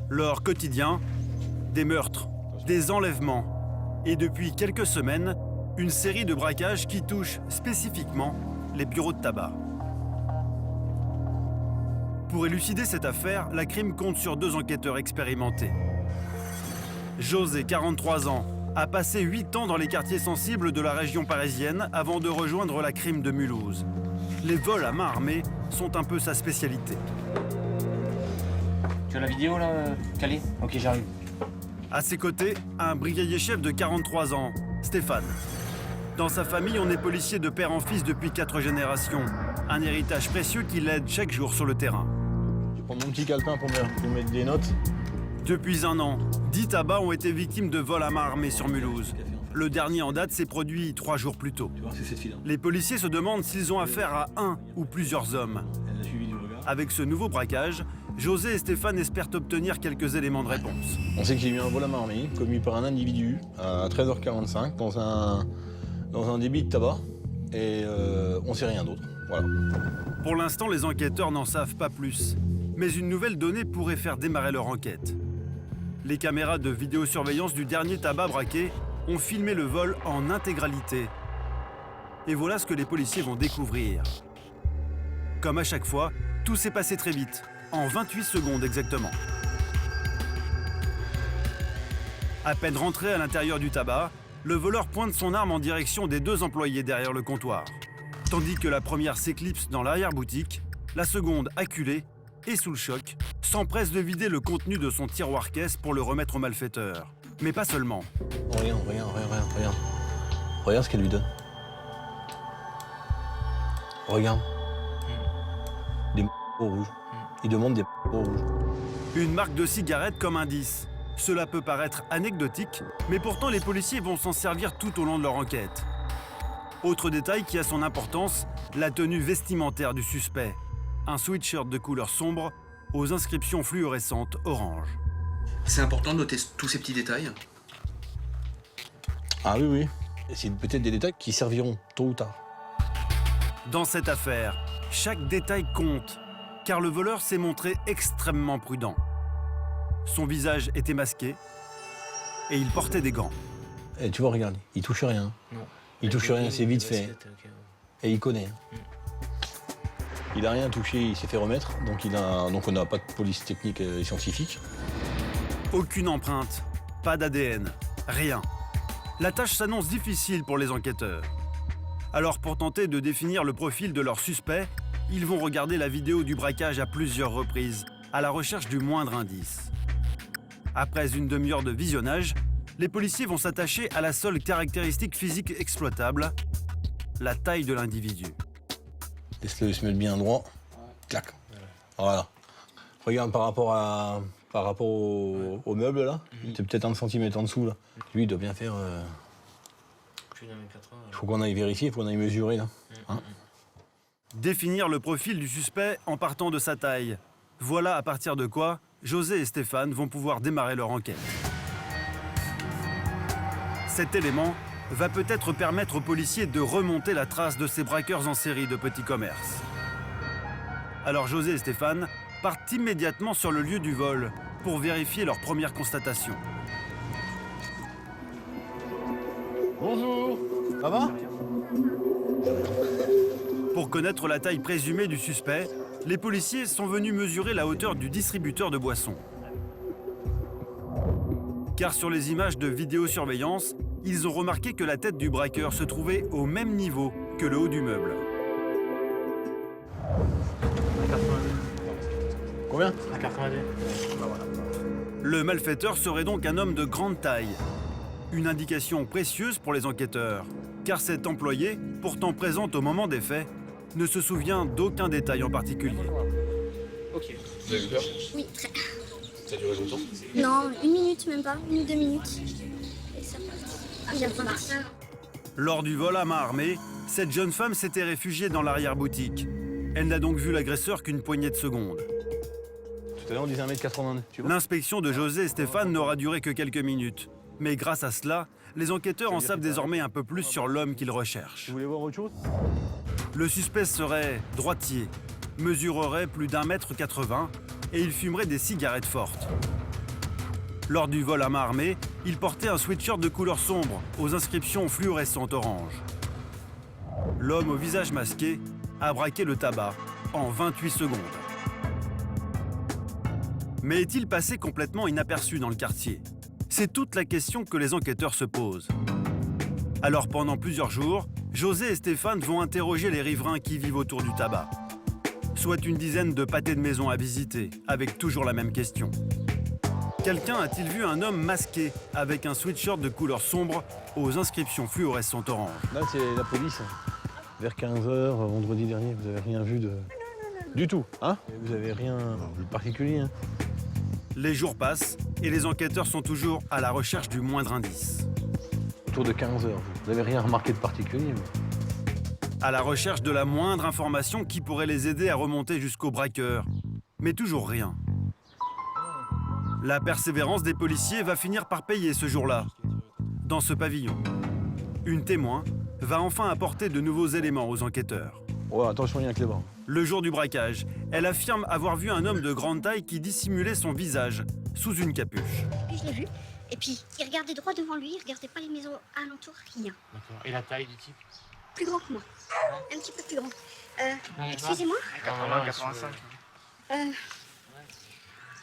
Leur quotidien, des meurtres, des enlèvements et depuis quelques semaines, une série de braquages qui touchent spécifiquement les bureaux de tabac. Pour élucider cette affaire, la crime compte sur 2 enquêteurs expérimentés. José, 43 ans, a passé 8 ans dans les quartiers sensibles de la région parisienne avant de rejoindre la crime de Mulhouse. Les vols à main armée sont un peu sa spécialité. Tu as la vidéo là, Calé? Ok, j'arrive. À ses côtés, un brigadier chef de 43 ans, Stéphane. Dans sa famille, on est policier de père en fils depuis 4 générations. Un héritage précieux qui l'aide chaque jour sur le terrain. Je vais prendre mon petit calepin pour me mettre des notes. Depuis 1 an, 10 tabacs ont été victimes de vols à main armée sur Mulhouse. Le dernier en date s'est produit 3 jours plus tôt. Les policiers se demandent s'ils ont affaire à un ou plusieurs hommes. Avec ce nouveau braquage, José et Stéphane espèrent obtenir quelques éléments de réponse. On sait qu'il y a eu un vol à main armée commis par un individu à 13h45 dans un débit de tabac et on ne sait rien d'autre. Voilà. Pour l'instant, les enquêteurs n'en savent pas plus. Mais une nouvelle donnée pourrait faire démarrer leur enquête. Les caméras de vidéosurveillance du dernier tabac braqué ont filmé le vol en intégralité. Et voilà ce que les policiers vont découvrir. Comme à chaque fois, tout s'est passé très vite, en 28 secondes exactement. À peine rentré à l'intérieur du tabac, le voleur pointe son arme en direction des 2 employés derrière le comptoir. Tandis que la première s'éclipse dans l'arrière-boutique, la seconde, acculée et sous le choc, s'empresse de vider le contenu de son tiroir-caisse pour le remettre au malfaiteur. Mais pas seulement. Regarde. Regarde ce qu'elle lui donne. Regarde. Des au rouge. Il demande des au rouge. Une marque de cigarette comme indice. Cela peut paraître anecdotique, mais pourtant les policiers vont s'en servir tout au long de leur enquête. Autre détail qui a son importance, la tenue vestimentaire du suspect. Un sweatshirt de couleur sombre aux inscriptions fluorescentes orange. C'est important de noter tous ces petits détails. Ah oui. Et c'est peut-être des détails qui serviront tôt ou tard. Dans cette affaire, chaque détail compte, car le voleur s'est montré extrêmement prudent. Son visage était masqué et il portait des gants. Et tu vois, regarde, il touche rien. Non. Il touche rien, c'est vite fait. Et il connaît. Il n'a rien touché, il s'est fait remettre, donc on n'a pas de police technique et scientifique. Aucune empreinte, pas d'ADN, rien. La tâche s'annonce difficile pour les enquêteurs. Alors pour tenter de définir le profil de leur suspect, ils vont regarder la vidéo du braquage à plusieurs reprises, à la recherche du moindre indice. Après une demi-heure de visionnage, les policiers vont s'attacher à la seule caractéristique physique exploitable, la taille de l'individu. Laisse-le se mettre bien droit. Clac. Voilà. Regarde par rapport au meuble là, c'est peut-être 1 centimètre en dessous là. Lui il doit bien faire. Plus d'un mètre 80. Il faut qu'on aille vérifier, il faut qu'on aille mesurer là. Hein. Définir le profil du suspect en partant de sa taille. Voilà à partir de quoi José et Stéphane vont pouvoir démarrer leur enquête. Cet élément va peut-être permettre aux policiers de remonter la trace de ces braqueurs en série de petits commerces. Alors José et Stéphane partent immédiatement sur le lieu du vol pour vérifier leur première constatation. Bonjour. Ça va? Pour connaître la taille présumée du suspect, les policiers sont venus mesurer la hauteur du distributeur de boissons. Car sur les images de vidéosurveillance, ils ont remarqué que la tête du braqueur se trouvait au même niveau que le haut du meuble. Combien? À 82. Le malfaiteur serait donc un homme de grande taille. Une indication précieuse pour les enquêteurs, car cet employé, pourtant présent au moment des faits, ne se souvient d'aucun détail en particulier. Ok. Vous avez eu peur? Oui, très. Ça a duré longtemps? Non, 1 minute même pas, 1 ou 2 minutes. Et ça passe. J'ai remarqué. Lors du vol à main armée, cette jeune femme s'était réfugiée dans l'arrière-boutique. Elle n'a donc vu l'agresseur qu'une poignée de secondes. Tout à l'heure on disait 1m82, tu vois? L'inspection de José et Stéphane n'aura duré que quelques minutes. Mais grâce à cela, les enquêteurs en savent désormais un peu plus sur l'homme qu'ils recherchent. Vous voulez voir autre chose? Le suspect serait droitier, mesurerait plus d'1,80 m et il fumerait des cigarettes fortes. Lors du vol à main armée, il portait un sweatshirt de couleur sombre aux inscriptions fluorescentes orange. L'homme au visage masqué a braqué le tabac en 28 secondes. Mais est-il passé complètement inaperçu dans le quartier? C'est toute la question que les enquêteurs se posent. Alors pendant plusieurs jours, José et Stéphane vont interroger les riverains qui vivent autour du tabac. Soit une dizaine de pâtés de maison à visiter, avec toujours la même question. Quelqu'un a-t-il vu un homme masqué avec un sweatshirt de couleur sombre aux inscriptions fluorescentes orange? Là, c'est la police. Vers 15h, vendredi dernier, vous avez rien vu du tout, hein? Vous avez rien de particulier, hein? Les jours passent et les enquêteurs sont toujours à la recherche du moindre indice. Autour de 15h, vous n'avez rien remarqué de particulier, À la recherche de la moindre information qui pourrait les aider à remonter jusqu'au braqueur. Mais toujours rien. La persévérance des policiers va finir par payer ce jour-là, dans ce pavillon. Une témoin va enfin apporter de nouveaux éléments aux enquêteurs. Oh, attention, il y a un clébard. Le jour du braquage, elle affirme avoir vu un homme de grande taille qui dissimulait son visage sous une capuche. Puis je l'ai vu. Et puis, il regardait droit devant lui, il regardait pas les maisons alentours, rien. D'accord. Et la taille du type? Plus grand que moi. Un petit peu plus grand. Excusez-moi. 80, 85.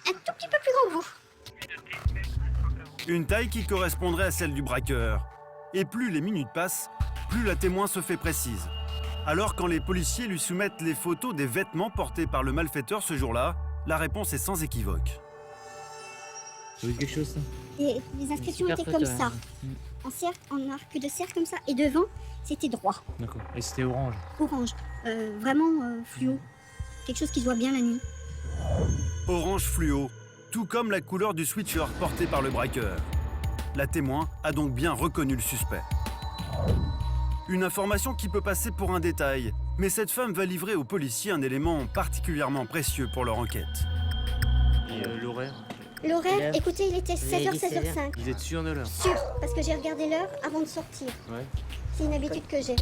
Un tout petit peu plus grand que vous. Une taille qui correspondrait à celle du braqueur. Et plus les minutes passent, plus la témoin se fait précise. Alors quand les policiers lui soumettent les photos des vêtements portés par le malfaiteur ce jour-là, la réponse est sans équivoque. Ça veut dire quelque chose, ça? Les inscriptions Super étaient photo, comme ça. ouais. En cercle, en arc de cercle comme ça. Et devant, c'était droit, D'accord. Et c'était orange? orange. Vraiment fluo. Quelque chose qui se voit bien la nuit. Orange fluo, tout comme la couleur du sweatshirt porté par le braqueur. La témoin a donc bien reconnu le suspect. Une information qui peut passer pour un détail, mais cette femme va livrer aux policiers un élément particulièrement précieux pour leur enquête. Et l'horaire? L'horaire, écoutez, il était 16h, 16h05. Vous êtes sûr de l'heure? Sûr, parce que j'ai regardé l'heure avant de sortir. Ouais. C'est une habitude que j'ai.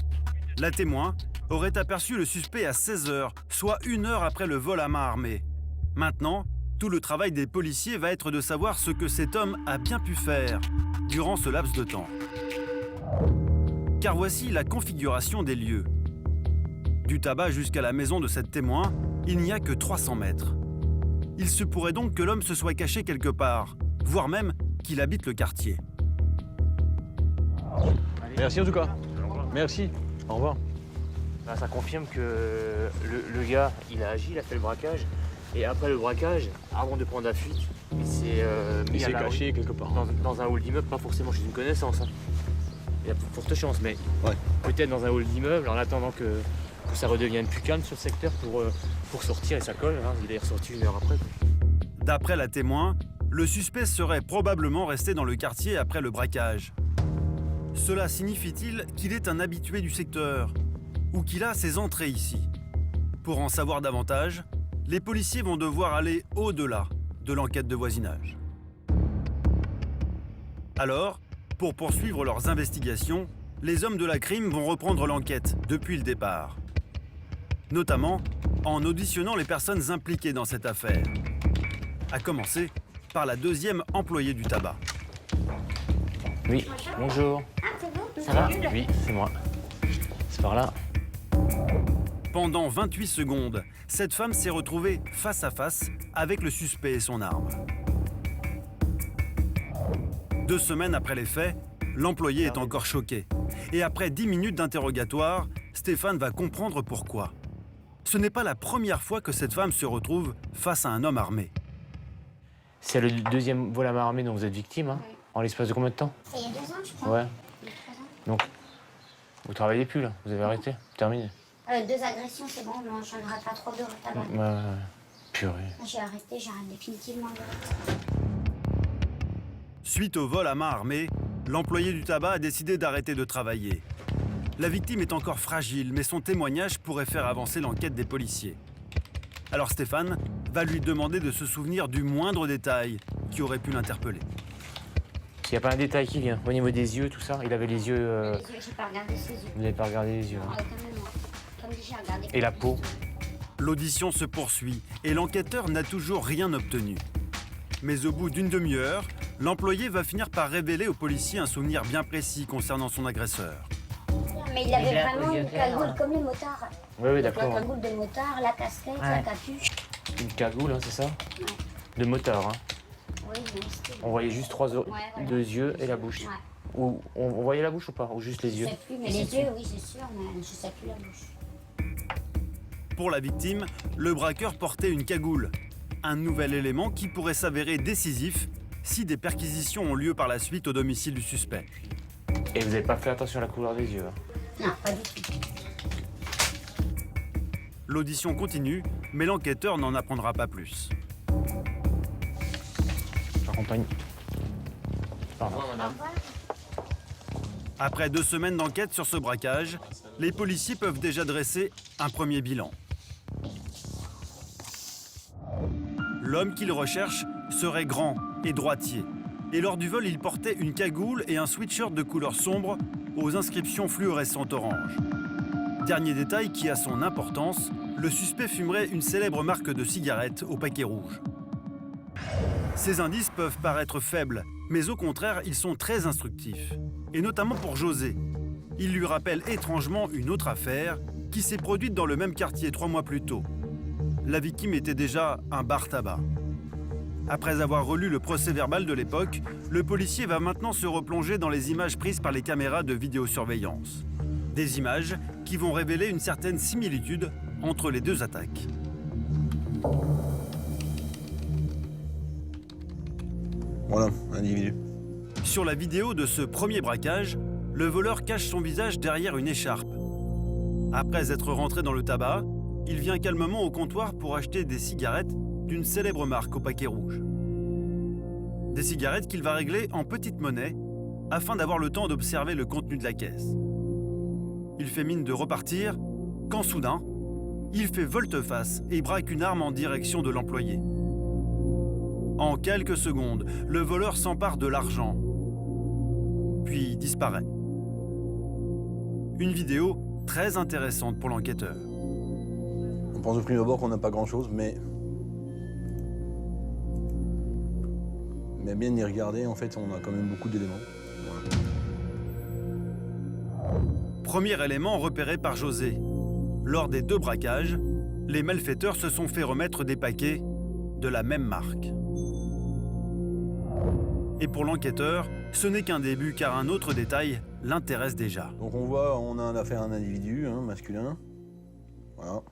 La témoin aurait aperçu le suspect à 16h, soit 1 heure après le vol à main armée. Maintenant, tout le travail des policiers va être de savoir ce que cet homme a bien pu faire durant ce laps de temps. Car voici la configuration des lieux. Du tabac jusqu'à la maison de cette témoin, il n'y a que 300 mètres. Il se pourrait donc que l'homme se soit caché quelque part, voire même qu'il habite le quartier. Merci en tout cas. Merci. Au revoir. Bah, ça confirme que le gars, il a agi, il a fait le braquage. Et après le braquage, avant de prendre la fuite, il s'est Il mis à s'est la caché quelque part. dans un hall d'immeuble, pas forcément chez une connaissance. Hein. Il y a forte chance, mais Ouais. peut-être dans un hall d'immeuble, en attendant que ça redevienne plus calme sur le secteur pour sortir et ça colle. Hein. Il est ressorti 1 heure après. Quoi. D'après la témoin, le suspect serait probablement resté dans le quartier après le braquage. Cela signifie-t-il qu'il est un habitué du secteur ou qu'il a ses entrées ici? Pour en savoir davantage, les policiers vont devoir aller au-delà de l'enquête de voisinage. Alors, pour poursuivre leurs investigations, les hommes de la crime vont reprendre l'enquête depuis le départ. Notamment en auditionnant les personnes impliquées dans cette affaire. À commencer par la deuxième employée du tabac. Oui, bonjour. Ah, c'est vous? Ça va? Oui, c'est moi. C'est par là. Pendant 28 secondes, cette femme s'est retrouvée face à face avec le suspect et son arme. 2 semaines après les faits, l'employé est encore choqué. Et après 10 minutes d'interrogatoire, Stéphane va comprendre pourquoi. Ce n'est pas la première fois que cette femme se retrouve face à un homme armé. C'est le deuxième vol à main armée dont vous êtes victime, hein? En l'espace de combien de temps? Il y a 2 ans, je crois. Ouais. Il y a 3 ans. Donc, vous travaillez plus là? Vous avez arrêté? Terminé? 2 agressions, c'est bon, non, j'en aurais pas trop de tabac. Ouais. Purée. J'arrête définitivement le reste. Suite au vol à main armée, l'employé du tabac a décidé d'arrêter de travailler. La victime est encore fragile, mais son témoignage pourrait faire avancer l'enquête des policiers. Alors Stéphane va lui demander de se souvenir du moindre détail qui aurait pu l'interpeller. Il n'y a pas un détail qui vient. Au niveau des yeux, tout ça, il avait les yeux. Les yeux, j'ai pas regardé ses yeux. Vous n'avez pas regardé les yeux. Non, Hein. quand même, non. Comme dit, j'ai regardé. Et la peau? L'audition se poursuit et l'enquêteur n'a toujours rien obtenu. Mais au bout d'une demi-heure, l'employé va finir par révéler aux policiers un souvenir bien précis concernant son agresseur. Mais il avait vraiment une cagoule comme les motards. Oui, La d'accord. cagoule de motard, la casquette, la capuche. Une cagoule, hein, c'est ça? De motard. Hein. Oui, mais c'était... On voyait juste trois voilà. deux yeux et la bouche. Ouais. Ou on voyait la bouche ou pas? Ou juste les Je yeux? sais plus, mais les yeux, oui, c'est sûr, mais je sais plus la bouche. Pour la victime, le braqueur portait une cagoule. Un nouvel élément qui pourrait s'avérer décisif si des perquisitions ont lieu par la suite au domicile du suspect. Et vous n'avez pas fait attention à la couleur des yeux? Hein. Non, pas du tout. L'audition continue, mais l'enquêteur n'en apprendra pas plus. J'accompagne. Pardon. Après 2 semaines d'enquête sur ce braquage, les policiers peuvent déjà dresser un premier bilan. L'homme qu'ils recherchent serait grand et droitier. Et lors du vol, il portait une cagoule et un sweatshirt de couleur sombre aux inscriptions fluorescentes orange. Dernier détail qui a son importance, le suspect fumerait une célèbre marque de cigarettes au paquet rouge. Ces indices peuvent paraître faibles, mais au contraire, ils sont très instructifs. Et notamment pour José. Il lui rappelle étrangement une autre affaire qui s'est produite dans le même quartier 3 mois plus tôt. La victime était déjà un bar-tabac. Après avoir relu le procès-verbal de l'époque, le policier va maintenant se replonger dans les images prises par les caméras de vidéosurveillance. Des images qui vont révéler une certaine similitude entre les deux attaques. Voilà, individu. Sur la vidéo de ce premier braquage, le voleur cache son visage derrière une écharpe. Après être rentré dans le tabac, il vient calmement au comptoir pour acheter des cigarettes d'une célèbre marque au paquet rouge. Des cigarettes qu'il va régler en petite monnaie afin d'avoir le temps d'observer le contenu de la caisse. Il fait mine de repartir quand soudain, il fait volte-face et braque une arme en direction de l'employé. En quelques secondes, le voleur s'empare de l'argent, puis disparaît. Une vidéo très intéressante pour l'enquêteur. On pense au prime abord qu'on n'a pas grand-chose, mais à bien y regarder, en fait, on a quand même beaucoup d'éléments. Voilà. Premier élément repéré par José. Lors des 2 braquages, les malfaiteurs se sont fait remettre des paquets de la même marque. Et pour l'enquêteur, ce n'est qu'un début car un autre détail l'intéresse déjà. Donc on voit, on a affaire à un individu, masculin, voilà,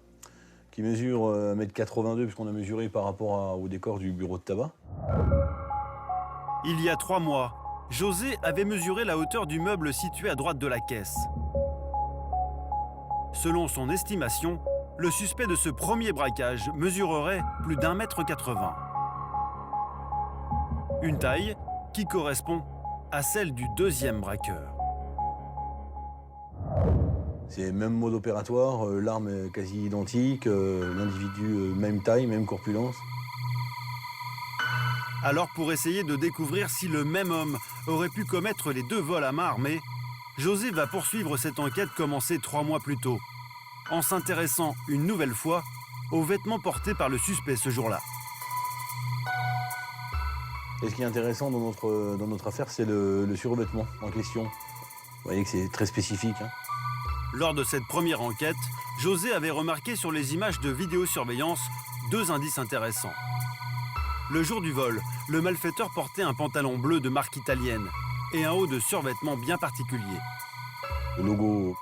qui mesure 1,82 m puisqu'on a mesuré par rapport au décor du bureau de tabac. Il y a 3 mois, José avait mesuré la hauteur du meuble situé à droite de la caisse. Selon son estimation, le suspect de ce premier braquage mesurerait plus d'1,80 m. Une taille qui correspond à celle du deuxième braqueur. C'est même mode opératoire, l'arme est quasi identique, l'individu même taille, même corpulence. Alors pour essayer de découvrir si le même homme aurait pu commettre les 2 vols à main armée, José va poursuivre cette enquête commencée 3 mois plus tôt, en s'intéressant une nouvelle fois aux vêtements portés par le suspect ce jour-là. Et ce qui est intéressant dans notre affaire, c'est le survêtement en question. Vous voyez que c'est très spécifique. Lors de cette première enquête, José avait remarqué sur les images de vidéosurveillance 2 indices intéressants. Le jour du vol, le malfaiteur portait un pantalon bleu de marque italienne et un haut de survêtement bien particulier. Le logo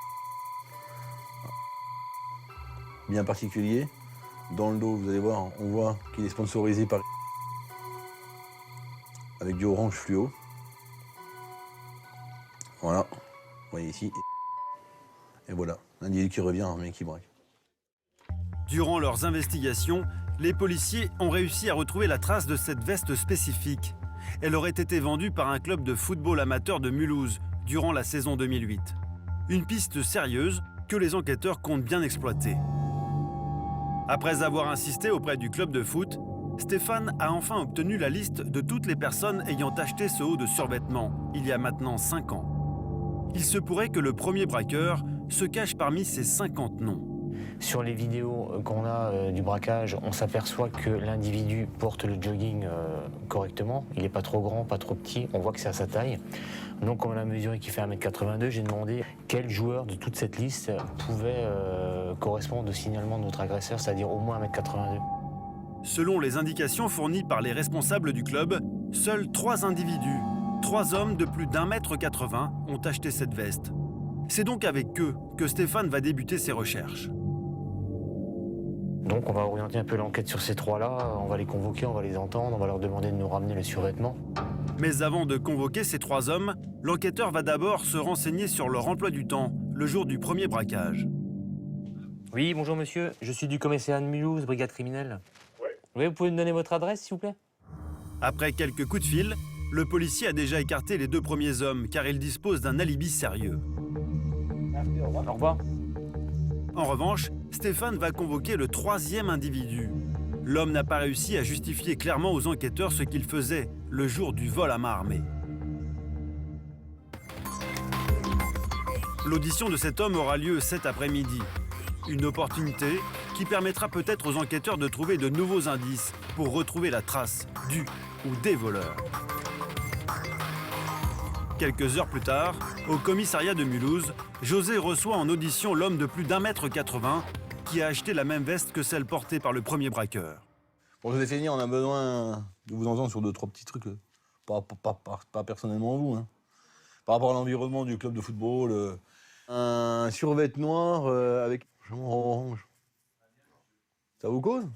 bien particulier. Dans le dos, vous allez voir, on voit qu'il est sponsorisé par... avec du orange fluo. Voilà, vous voyez ici. Et voilà, l'individu qui revient, mais qui braque. Durant leurs investigations, les policiers ont réussi à retrouver la trace de cette veste spécifique. Elle aurait été vendue par un club de football amateur de Mulhouse durant la saison 2008. Une piste sérieuse que les enquêteurs comptent bien exploiter. Après avoir insisté auprès du club de foot, Stéphane a enfin obtenu la liste de toutes les personnes ayant acheté ce haut de survêtement, il y a maintenant 5 ans. Il se pourrait que le premier braqueur se cache parmi ces 50 noms. Sur les vidéos qu'on a du braquage, on s'aperçoit que l'individu porte le jogging correctement. Il n'est pas trop grand, pas trop petit, on voit que c'est à sa taille. Donc comme on a mesuré qu'il fait 1m82, j'ai demandé quel joueur de toute cette liste pouvait correspondre au signalement de notre agresseur, c'est-à-dire au moins 1m82. Selon les indications fournies par les responsables du club, seuls 3 individus, 3 hommes de plus d'1m80 ont acheté cette veste. C'est donc avec eux que Stéphane va débuter ses recherches. Donc on va orienter un peu l'enquête sur ces 3-là, on va les convoquer, on va les entendre, on va leur demander de nous ramener le survêtement. Mais avant de convoquer ces 3 hommes, l'enquêteur va d'abord se renseigner sur leur emploi du temps, le jour du premier braquage. Oui, bonjour monsieur, je suis du commissariat de Mulhouse, brigade criminelle. Oui, vous pouvez me donner votre adresse s'il vous plaît? Après quelques coups de fil, le policier a déjà écarté les 2 premiers hommes car il dispose d'un alibi sérieux. Au revoir. En revanche, Stéphane va convoquer le 3e individu. L'homme n'a pas réussi à justifier clairement aux enquêteurs ce qu'il faisait le jour du vol à main armée. L'audition de cet homme aura lieu cet après-midi. Une opportunité qui permettra peut-être aux enquêteurs de trouver de nouveaux indices pour retrouver la trace du ou des voleurs. Quelques heures plus tard, au commissariat de Mulhouse, José reçoit en audition l'homme de plus d'1m80 qui a acheté la même veste que celle portée par le premier braqueur. Pour Joséphine, on a besoin de vous entendre sur 2-3 petits trucs. Pas personnellement vous. Hein. Par rapport à l'environnement du club de football, un survêt noir avec un orange. Ça vous cause?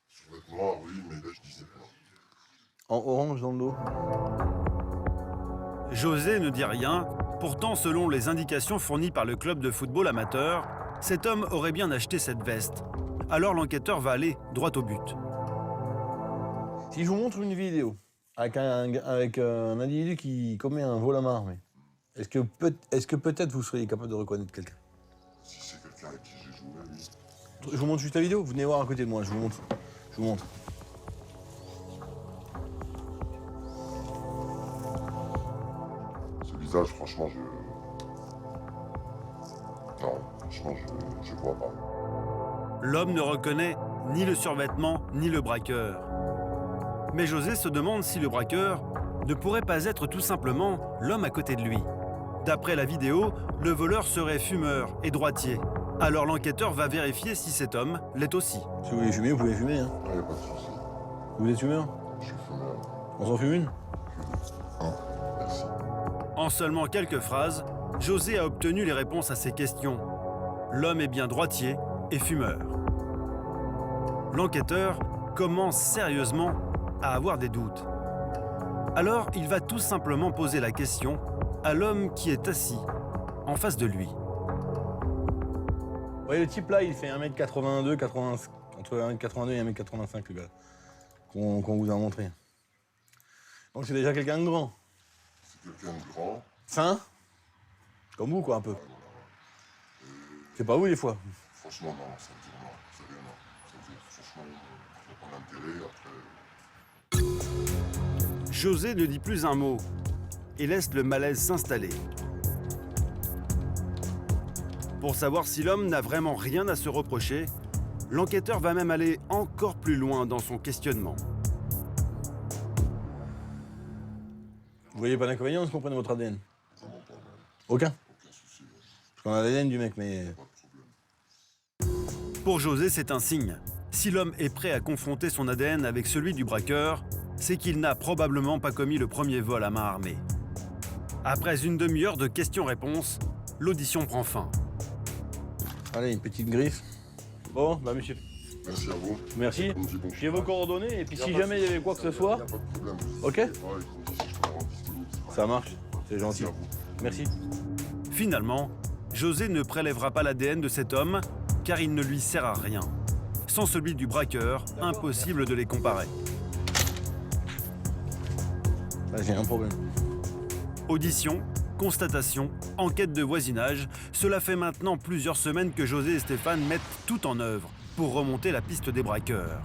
Survêt noir, oui, mais là je disais pas. En orange dans le dos. José ne dit rien, pourtant selon les indications fournies par le club de football amateur, cet homme aurait bien acheté cette veste. Alors l'enquêteur va aller droit au but. Si je vous montre une vidéo avec un individu qui commet un vol à main armée, est-ce que peut-être vous seriez capable de reconnaître quelqu'un? Si c'est quelqu'un avec qui j'ai joué, oui. Je vous montre juste la vidéo, vous venez voir à côté de moi, je vous montre. Ce visage, franchement, non, franchement, je vois pas. L'homme ne reconnaît ni le survêtement ni le braqueur. Mais José se demande si le braqueur ne pourrait pas être tout simplement l'homme à côté de lui. D'après la vidéo, le voleur serait fumeur et droitier. Alors l'enquêteur va vérifier si cet homme l'est aussi. Si vous voulez fumer, vous pouvez fumer. Hein. Non, y a pas de souci. Vous êtes fumeur? Je suis fumeur. On s'en fume une? Non, merci. En seulement quelques phrases, José a obtenu les réponses à ses questions. L'homme est bien droitier et fumeur. L'enquêteur commence sérieusement à avoir des doutes. Alors, il va tout simplement poser la question à l'homme qui est assis en face de lui. Vous voyez, le type là, il fait 1m82, 80, entre 1m82 et 1m85, le gars, qu'on vous a montré. Donc c'est déjà quelqu'un de grand. C'est quelqu'un de grand. Fin, comme vous, quoi, un peu. Ouais, voilà. C'est pas vous, des fois. Franchement, non, ça me dit non. C'est rien, non. Ça me dit, franchement, je vois pas l'intérêt. Après. José ne dit plus un mot et laisse le malaise s'installer. Pour savoir si l'homme n'a vraiment rien à se reprocher, l'enquêteur va même aller encore plus loin dans son questionnement. Vous voyez pas d'inconvénient à ce qu'on prenne votre ADN? Ça m'en parle. Aucun? Aucun souci. Ouais. Parce qu'on a l'ADN du mec, mais... Pas de problème. Pour José, c'est un signe. Si l'homme est prêt à confronter son ADN avec celui du braqueur, c'est qu'il n'a probablement pas commis le premier vol à main armée. Après une demi-heure de questions-réponses, l'audition prend fin. Allez, une petite griffe. Bon, bah monsieur. Merci à vous. Merci. On me dit bon J'ai vos courage. coordonnées, et puis Y a si pas de jamais il y souci. avait quoi que ce Y a soit, pas de problème. ok? Ouais, ils m'ont dit si je peux me rendre disponible. Ça marche. C'est gentil. Merci à vous. Merci. Finalement, José ne prélèvera pas l'ADN de cet homme car il ne lui sert à rien. Sans celui du braqueur, impossible de les comparer. Là, j'ai un problème. Audition, constatation, enquête de voisinage, cela fait maintenant plusieurs semaines que José et Stéphane mettent tout en œuvre pour remonter la piste des braqueurs.